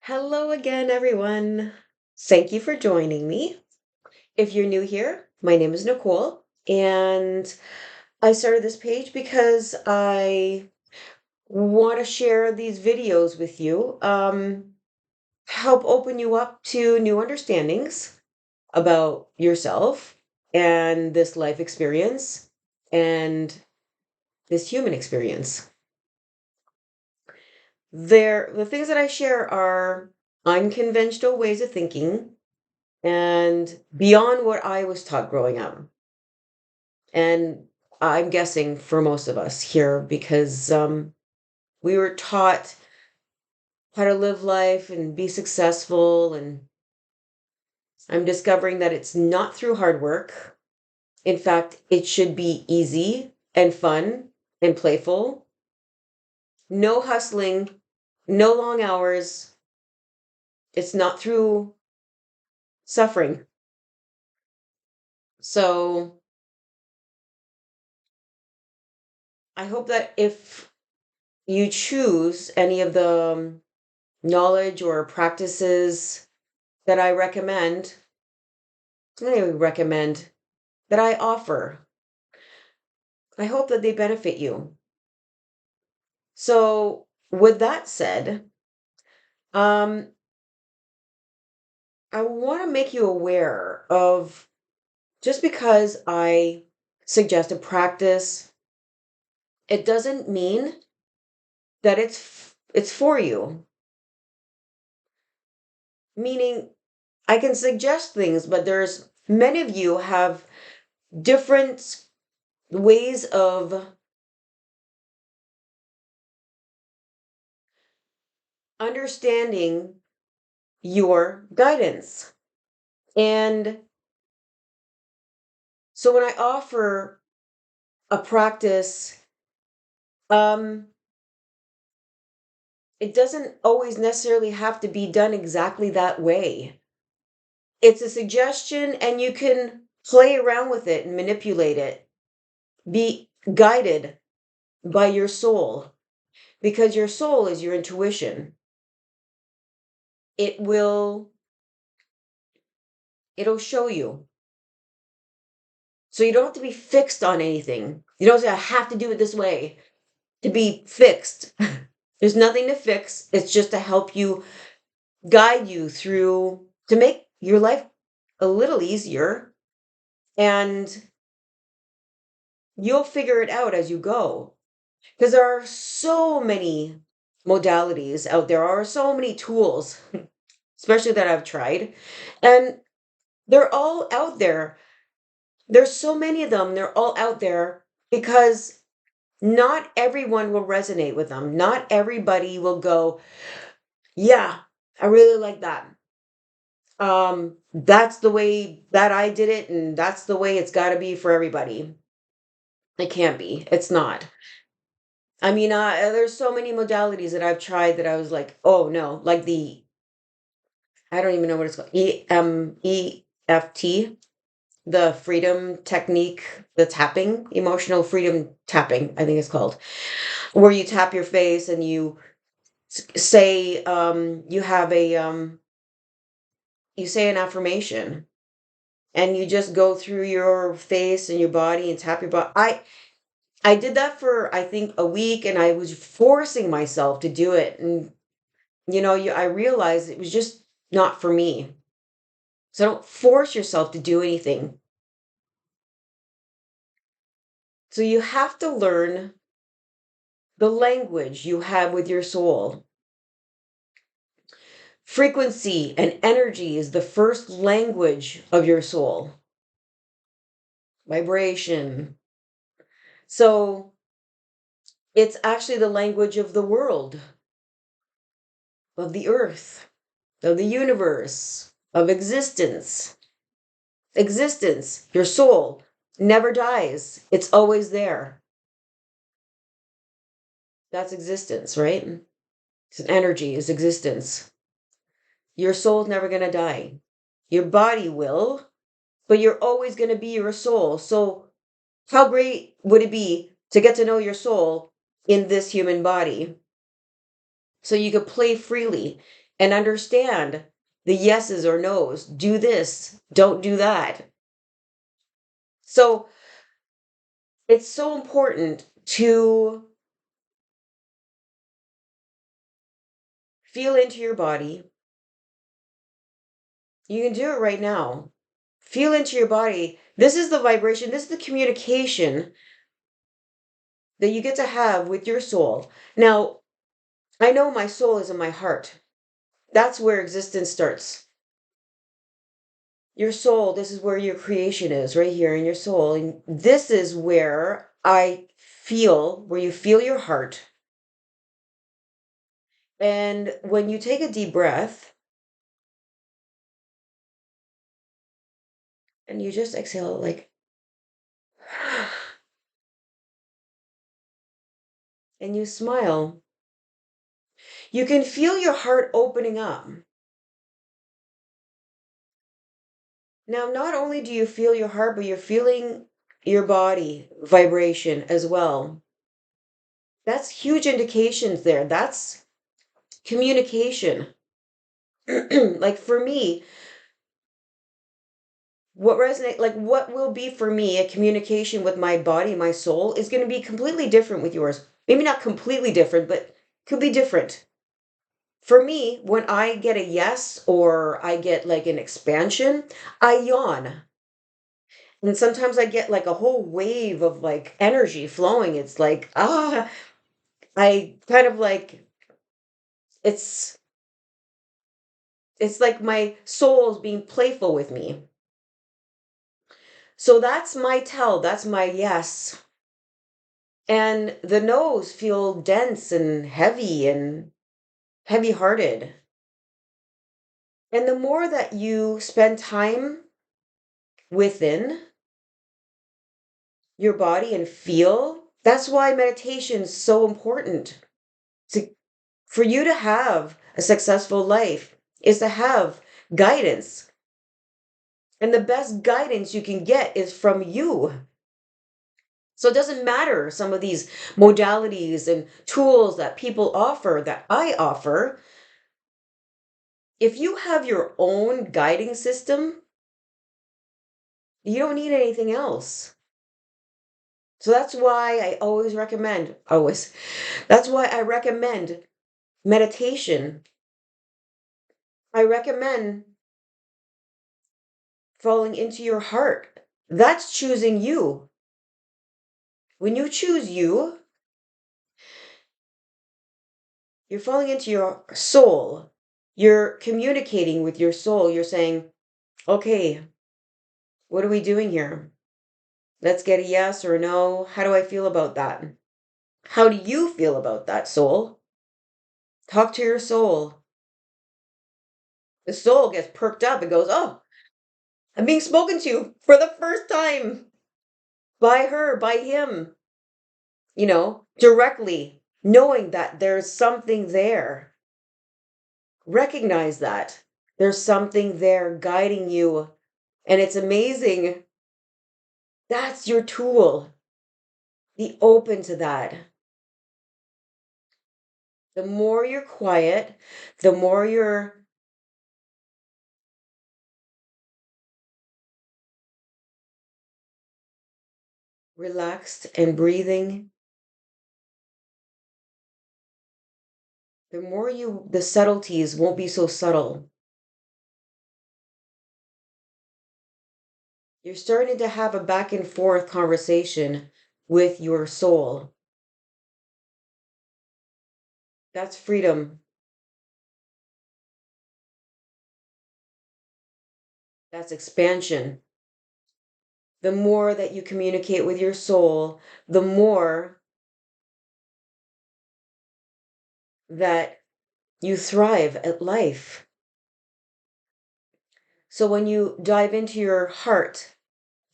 Hello again, everyone. Thank you for joining me. If you're new here, my name is Nicole, and I started this page because I want to share these videos with you, help open you up to new understandings about yourself and this life experience and this human experience. The things that I share are unconventional ways of thinking and beyond what I was taught growing up. And I'm guessing for most of us here because we were taught how to live life and be successful. And I'm discovering that it's not through hard work. In fact, it should be easy and fun and playful. No hustling, no long hours. It's not through suffering. So I hope that if you choose any of the knowledge or practices that I recommend that I offer. I hope that they benefit you. So, with that said, um, I want to make you aware of just because I suggest a practice, it doesn't mean that it's for you. Meaning, I can suggest things, but there's many of you have different ways of understanding your guidance. And so when I offer a practice, um, it doesn't always necessarily have to be done exactly that way. It's a suggestion, and you can play around with it and manipulate it. Be guided by your soul because your soul is your intuition. It will it'll show you. So you don't have to be fixed on anything. You don't say I have to do it this way to be fixed. There's nothing to fix. It's just to help you guide you through to make your life a little easier, and you'll figure it out as you go because there are so many modalities out there are so many tools, especially that I've tried, and they're all out there. There's so many of them. They're all out there because not everyone will resonate with them. Not everybody will go, yeah, I really like that. That's the way that I did it, and that's the way it's got to be for everybody. It can't be. It's not. I mean, there's so many modalities that I've tried that I was like, oh no, like I don't even know what it's called, EFT, the freedom technique, the tapping, emotional freedom tapping, I think it's called, where you tap your face and you say, you have you say an affirmation, and you just go through your face and your body and tap your body. I did that for I think a week, and I was forcing myself to do it, and I realized it was just not for me. So don't force yourself to do anything. So you have to learn the language you have with your soul. Frequency and energy is the first language of your soul. Vibration. So it's actually the language of the world, of the earth, of the universe, of existence. Existence, your soul, never dies. It's always there. That's existence, right? It's an energy, is existence. Your soul's never going to die. Your body will, but you're always going to be your soul. So, how great would it be to get to know your soul in this human body so you could play freely and understand the yeses or nos. Do this, don't do that. So it's so important to feel into your body. You can do it right now. Feel into your body. This is the vibration, this is the communication that you get to have with your soul. Now, I know my soul is in my heart. That's where existence starts. Your soul, this is where your creation is, right here in your soul. And this is where where you feel your heart. And when you take a deep breath and you just exhale, like, and you smile, you can feel your heart opening up. Now, not only do you feel your heart, but you're feeling your body vibration as well. That's huge indications there. That's communication. Like for me, what will be for me a communication with my body, my soul, is going to be completely different with yours. Maybe not completely different, but could be different. For me, when I get a yes or I get like an expansion, I yawn. And sometimes I get like a whole wave of like energy flowing. It's like, I kind of like it's it's like my soul's being playful with me. So that's my tell, that's my yes. And the no's feel dense and heavy-hearted. And the more that you spend time within your body and feel, that's why meditation is so important. To, for you to have a successful life is to have guidance. And the best guidance you can get is from you. So it doesn't matter some of these modalities and tools that people offer, that I offer. If you have your own guiding system, you don't need anything else. So that's why I that's why I recommend meditation. I recommend falling into your heart. That's choosing you. When you choose you, you're falling into your soul. You're communicating with your soul. You're saying, okay, what are we doing here? Let's get a yes or a no. How do I feel about that? How do you feel about that, soul? Talk to your soul. The soul gets perked up and goes, oh, I'm being spoken to for the first time by her, by him, directly, knowing that there's something there. Recognize that there's something there guiding you. And it's amazing. That's your tool. Be open to that. The more you're quiet, the more you're relaxed and breathing, the subtleties won't be so subtle. You're starting to have a back and forth conversation with your soul. That's freedom. That's expansion. The more that you communicate with your soul, the more that you thrive at life. So when you dive into your heart,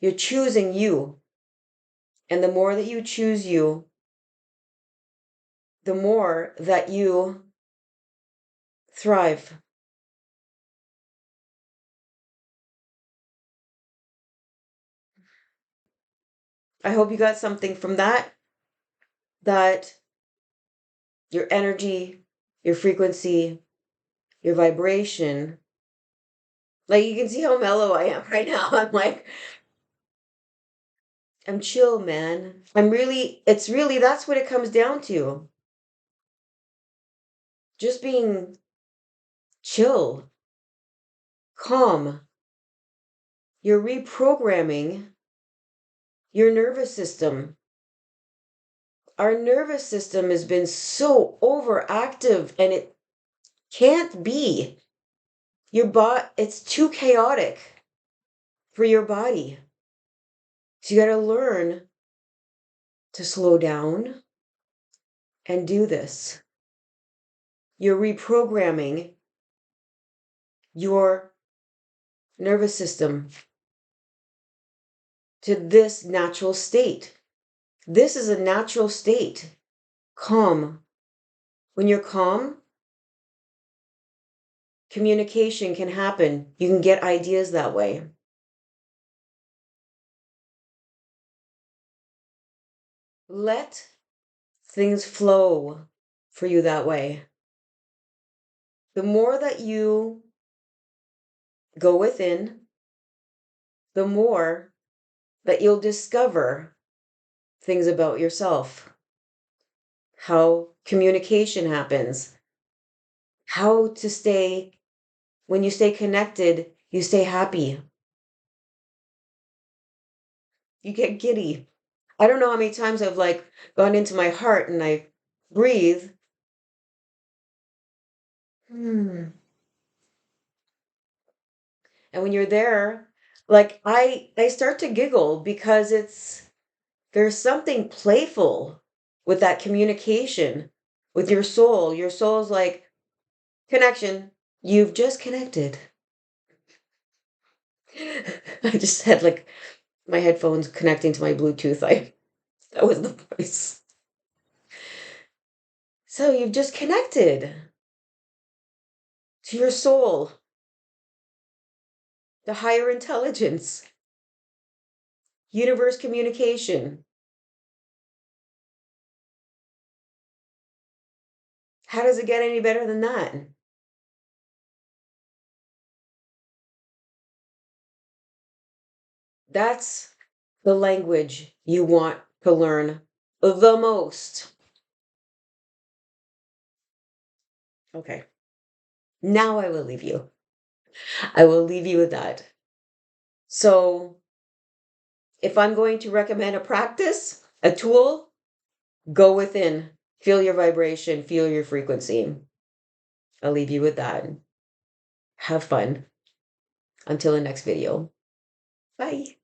you're choosing you. And the more that you choose you, the more that you thrive. I hope you got something from that your energy, your frequency your vibration. Like you can see how mellow I am right now. I'm like, I'm chill, man. It's really, that's what it comes down to. Just being chill, calm. You're reprogramming your nervous system. Our nervous system has been so overactive and it can't be. It's too chaotic for your body. So you got to learn to slow down and do this. You're reprogramming your nervous system to this natural state. This is a natural state. Calm. When you're calm, communication can happen. You can get ideas that way. Let things flow for you that way. The more that you go within, the more that you'll discover things about yourself, how communication happens, how to stay, when you stay connected, you stay happy. You get giddy. I don't know how many times I've like gone into my heart and I breathe. Hmm. And when you're there, like I start to giggle because there's something playful with that communication with your soul. Your soul's like connection. You've just connected. I just had like my headphones connecting to my Bluetooth. I That was the voice. So you've just connected to your soul, the higher intelligence, universe communication. How does it get any better than that? That's the language you want to learn the most. Okay. Now I will leave you. I will leave you with that. So, if I'm going to recommend a practice, a tool, go within, feel your vibration, feel your frequency. I'll leave you with that. Have fun. Until the next video. Bye.